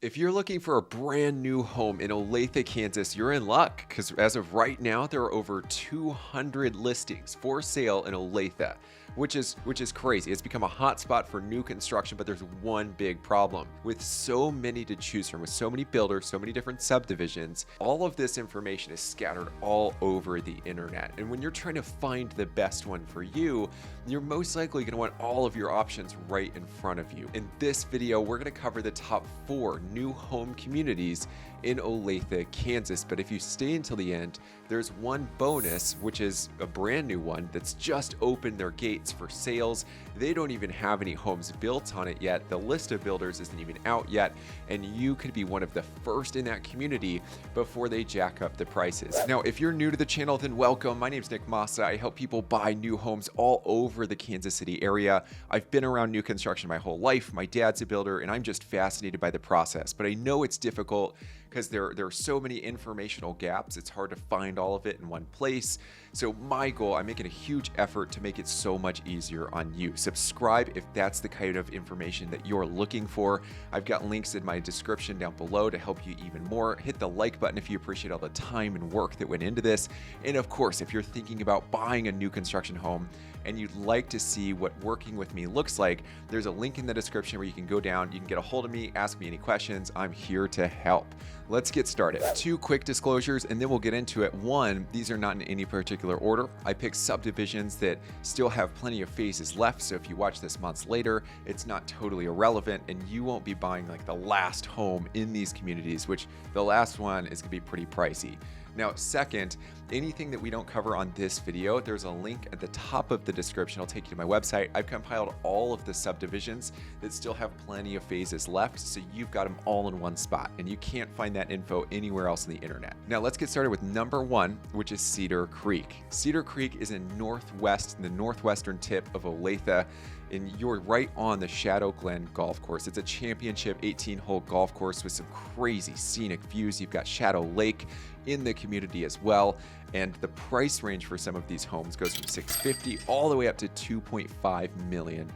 If you're looking for a brand new home in Olathe, Kansas, you're in luck because as of right now, there are over 200 listings for sale in Olathe, which is crazy. It's become a hot spot for new construction, but there's one big problem. With so many to choose from, with so many builders, so many different subdivisions, all of this information is scattered all over the internet. And when you're trying to find the best one for you, you're most likely going to want all of your options right in front of you. In this video, we're going to cover the top 4 new home communities in Olathe, Kansas. But if you stay until the end, there's one bonus, which is a brand new one that's just opened their gates for sales. They don't even have any homes built on it yet. The list of builders isn't even out yet, and you could be one of the first in that community before they jack up the prices. Now, if you're new to the channel, then welcome. My name's Nick Massa. I help people buy new homes all over the Kansas City area. I've been around new construction my whole life. My dad's a builder, and I'm just fascinated by the process. But I know it's difficult because there are so many informational gaps. It's hard to find all of it in one place. So my goal, I'm making a huge effort to make it so much easier on you. Subscribe if that's the kind of information that you're looking for. I've got links in my description down below to help you even more. Hit the like button if you appreciate all the time and work that went into this. And of course, if you're thinking about buying a new construction home and you'd like to see what working with me looks like, there's a link in the description where you can go down, you can get a hold of me, ask me any questions. I'm here to help. Let's get started. 2 quick disclosures and then we'll get into it. 1, these are not in any particular order. I picked subdivisions that still have plenty of phases left, so if you watch this months later, it's not totally irrelevant and you won't be buying like the last home in these communities, which the last one is gonna be pretty pricey. Now, second, anything that we don't cover on this video, there's a link at the top of the description. I'll take you to my website. I've compiled all of the subdivisions that still have plenty of phases left, so you've got them all in one spot, and you can't find that info anywhere else on the internet. Now, let's get started with number 1, which is Cedar Creek. Cedar Creek is in the northwestern tip of Olathe, and you're right on the Shadow Glen Golf Course. It's a championship 18-hole golf course with some crazy scenic views. You've got Shadow Lake in the community as well, and the price range for some of these homes goes from $650 all the way up to $2.5 million.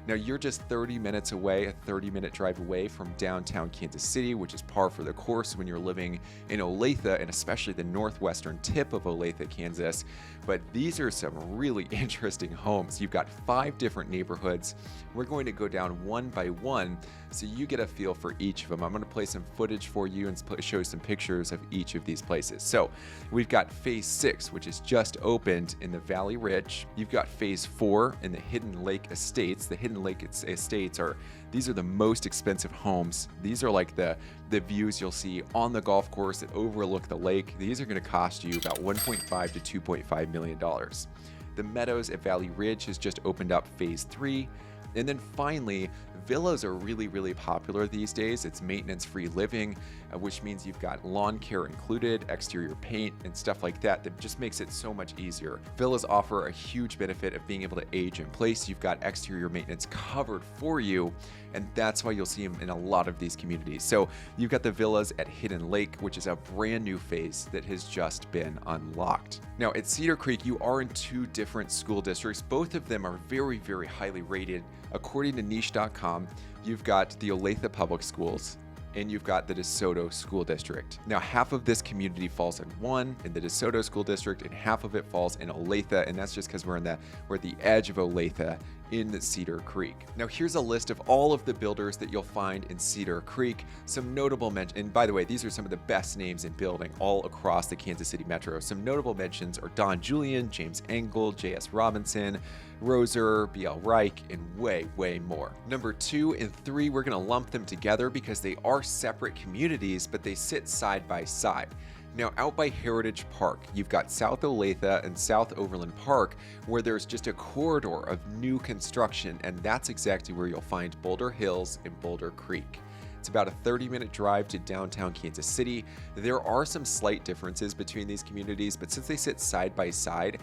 Now, you're just 30 minutes away, a 30-minute drive away from downtown Kansas City, which is par for the course when you're living in Olathe, and especially the northwestern tip of Olathe, Kansas. But these are some really interesting homes. You've got 5 different neighborhoods. We're going to go down one by one so you get a feel for each of them. I'm going to play some footage for you and show some pictures of each of these places. So we've got phase 6, which is just opened in the Valley Ridge. You've got phase 4 in the Hidden Lake Estates. The Hidden Lake Estates these are the most expensive homes. These are like the views you'll see on the golf course that overlook the lake. These are going to cost you about $1.5 to $2.5 million. The Meadows at Valley Ridge has just opened up phase 3. And then finally, villas are really, really popular these days. It's maintenance-free living, which means you've got lawn care included, exterior paint, and stuff like that just makes it so much easier. Villas offer a huge benefit of being able to age in place. You've got exterior maintenance covered for you, and that's why you'll see them in a lot of these communities. So you've got the villas at Hidden Lake, which is a brand new phase that has just been unlocked. Now, at Cedar Creek, you are in 2 different school districts. Both of them are very, very highly rated. According to niche.com, you've got the Olathe Public Schools and you've got the DeSoto School District. Now, half of this community falls in the DeSoto School District, and half of it falls in Olathe, and that's just because we're at the edge of Olathe in the Cedar Creek. Now, here's a list of all of the builders that you'll find in Cedar Creek. Some notable mentions, and by the way, these are some of the best names in building all across the Kansas City metro. Some notable mentions are Don Julian, James Engel, J.S. Robinson, Roser, B.L. Reich, and way, way more. Number 2 and 3, we're going to lump them together because they are separate communities, but they sit side by side. Now, out by Heritage Park, you've got South Olathe and South Overland Park, where there's just a corridor of new construction, and that's exactly where you'll find Boulder Hills and Boulder Creek. It's about a 30-minute drive to downtown Kansas City. There are some slight differences between these communities, but since they sit side by side,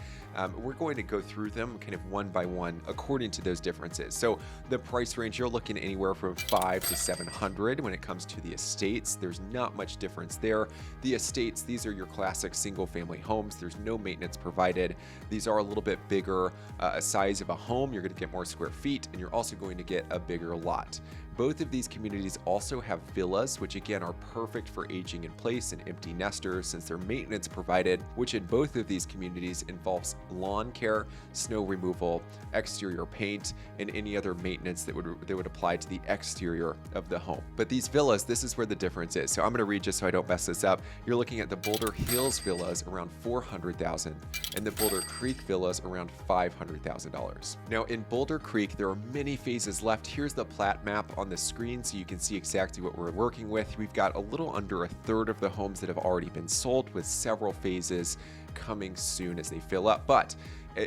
we're going to go through them kind of one by one according to those differences. So the price range, you're looking anywhere from $500 to $700 when it comes to the estates. There's not much difference there. The estates, these are your classic single-family homes. There's no maintenance provided. These are a little bit bigger size of a home. You're going to get more square feet, and you're also going to get a bigger lot. Both of these communities also have villas, which again are perfect for aging in place and empty nesters since they're maintenance provided, which in both of these communities involves lawn care, snow removal, exterior paint, and any other maintenance that would apply to the exterior of the home. But these villas, this is where the difference is. So I'm going to read just so I don't mess this up. You're looking at the Boulder Hills villas around $400,000 and the Boulder Creek villas around $500,000. Now in Boulder Creek, there are many phases left. Here's the plat map on the screen so you can see exactly what we're working with. We've got a little under a third of the homes that have already been sold, with several phases coming soon as they fill up. But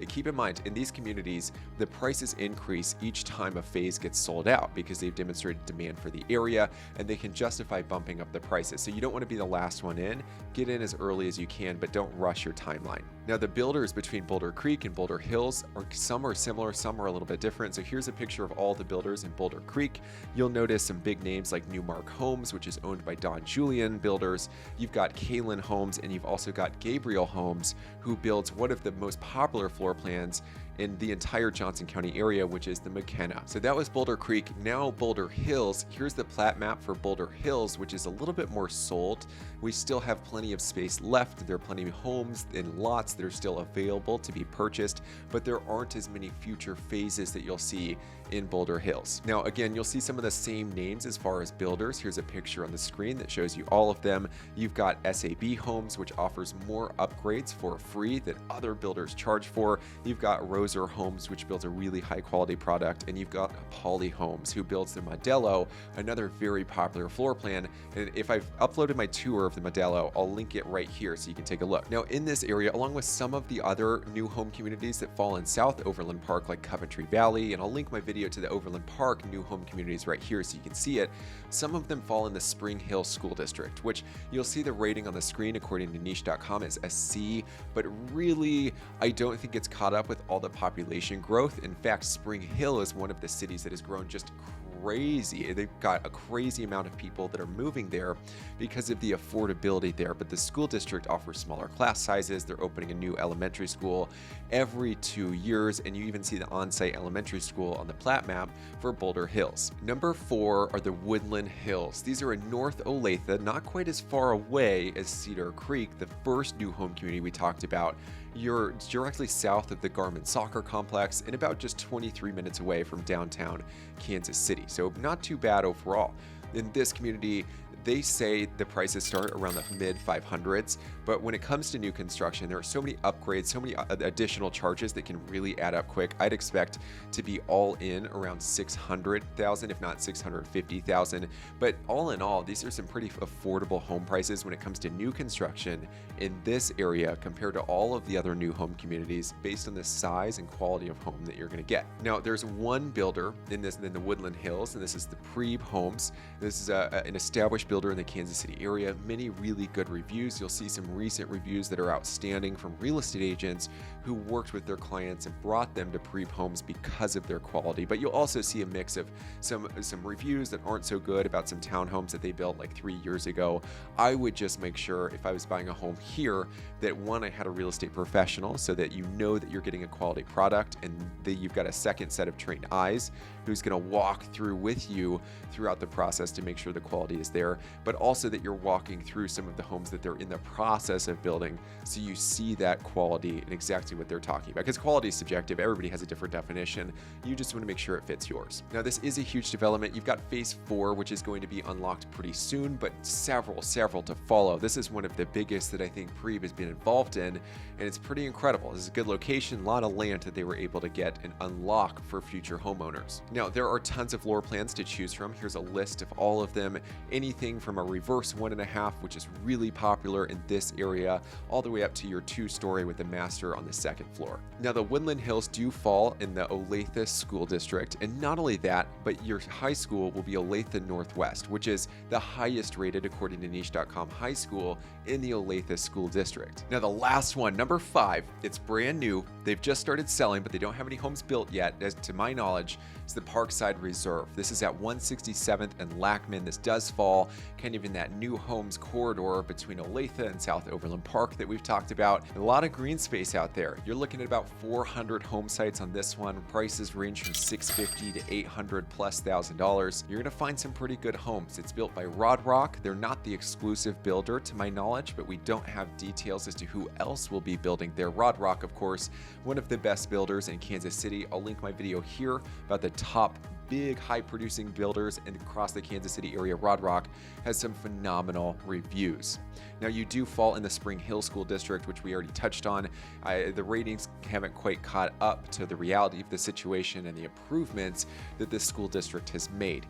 keep in mind, in these communities, the prices increase each time a phase gets sold out because they've demonstrated demand for the area and they can justify bumping up the prices. So you don't want to be the last one in. Get in as early as you can, but don't rush your timeline. Now, the builders between Boulder Creek and Boulder Hills some are similar, some are a little bit different. So here's a picture of all the builders in Boulder Creek. You'll notice some big names like Newmark Homes, which is owned by Don Julian Builders. You've got Kalen Homes, and you've also got Gabriel Homes, who builds one of the most popular floor plans in the entire Johnson County area, which is the McKenna. So that was Boulder Creek. Now Boulder Hills. Here's the plat map for Boulder Hills, which is a little bit more sold. We still have plenty of space left. There are plenty of homes and lots that are still available to be purchased, but there aren't as many future phases that you'll see in Boulder Hills. Now, again, you'll see some of the same names as far as builders. Here's a picture on the screen that shows you all of them. You've got SAB Homes, which offers more upgrades for free that other builders charge for. You've got Roser Homes, which builds a really high quality product. And you've got Poly Homes, who builds the Modelo, another very popular floor plan. And if I've uploaded my tour of the Modelo, I'll link it right here so you can take a look. Now, in this area, along with some of the other new home communities that fall in South Overland Park, like Coventry Valley, and I'll link my video to the Overland Park new home communities right here so you can see it. Some of them fall in the Spring Hill School District, which you'll see the rating on the screen according to niche.com is a C, but really I don't think it's caught up with all the population growth. In fact, Spring Hill is one of the cities that has grown just crazy. They've got a crazy amount of people that are moving there because of the affordability there. But the school district offers smaller class sizes. They're opening a new elementary school every 2 years, and you even see the on-site elementary school on the plat map for Boulder Hills. Number 4 are the Woodland Hills. These are in North Olathe, not quite as far away as Cedar Creek, the first new home community we talked about. You're directly south of the Garmin Soccer Complex and about just 23 minutes away from downtown Kansas City. So not too bad overall. In this community, they say the prices start around the mid 500s, but when it comes to new construction, there are so many upgrades, so many additional charges that can really add up quick. I'd expect to be all in around 600,000, if not 650,000. But all in all, these are some pretty affordable home prices when it comes to new construction in this area compared to all of the other new home communities based on the size and quality of home that you're going to get. Now, there's one builder in the Woodland Hills, and this is the Prieb Homes. This is an established builder in the Kansas City area. Many really good reviews. You'll see some recent reviews that are outstanding from real estate agents who worked with their clients and brought them to Prieb Homes because of their quality. But you'll also see a mix of some reviews that aren't so good about some townhomes that they built like 3 years ago. I would just make sure if I was buying a home here that one, I had a real estate professional so that you know that you're getting a quality product and that you've got a second set of trained eyes who's going to walk through with you throughout the process to make sure the quality is there, but also that you're walking through some of the homes that they're in the process of building so you see that quality and exactly what they're talking about. Because quality is subjective. Everybody has a different definition. You just want to make sure it fits yours. Now, this is a huge development. You've got phase 4, which is going to be unlocked pretty soon, but several to follow. This is one of the biggest that I think Prieb has been involved in, and it's pretty incredible. This is a good location, a lot of land that they were able to get and unlock for future homeowners. Now, there are tons of floor plans to choose from. Here's a list of all of them. Anything from a reverse 1.5, which is really popular in this area, all the way up to your 2-story with a master on the 2nd floor. Now, the Woodland Hills do fall in the Olathe School District, and not only that, but your high school will be Olathe Northwest, which is the highest rated, according to niche.com, high school in the Olathe School District. Now, the last one, number 5, it's brand new. They've just started selling, but they don't have any homes built yet, as to my knowledge. It's the Parkside Reserve. This is at 167th and Blackman. This does fall kind of in that new homes corridor between Olathe and South Overland Park that we've talked about. A lot of green space out there. You're looking at about 400 home sites on this one. Prices range from $650 to $800,000+. You're gonna find some pretty good homes. It's built by Rodrock. They're not the exclusive builder to my knowledge, but we don't have details as to who else will be building there. Rodrock, of course, one of the best builders in Kansas City. I'll link my video here about the top big high producing builders and across the Kansas City area. Rodrock has some phenomenal reviews. Now you do fall in the Spring Hill School District, which we already touched on. The ratings haven't quite caught up to the reality of the situation and the improvements that this school district has made.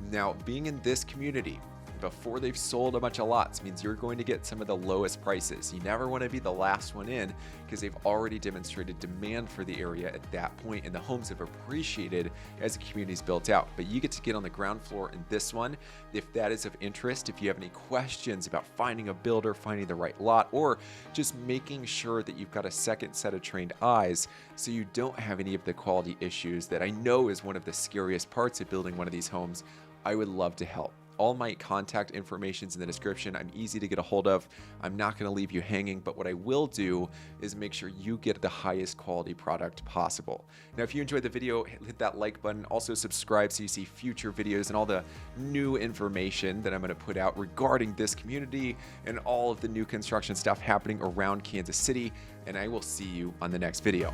Now, being in this community before they've sold a bunch of lots means you're going to get some of the lowest prices. You never want to be the last one in because they've already demonstrated demand for the area at that point, and the homes have appreciated as the community's built out. But you get to get on the ground floor in this one. If that is of interest, if you have any questions about finding a builder, finding the right lot, or just making sure that you've got a second set of trained eyes so you don't have any of the quality issues that I know is one of the scariest parts of building one of these homes, I would love to help. All my contact information's in the description. I'm easy to get a hold of. I'm not going to leave you hanging, but what I will do is make sure you get the highest quality product possible. Now, if you enjoyed the video, hit that like button. Also subscribe so you see future videos and all the new information that I'm going to put out regarding this community and all of the new construction stuff happening around Kansas City. And I will see you on the next video.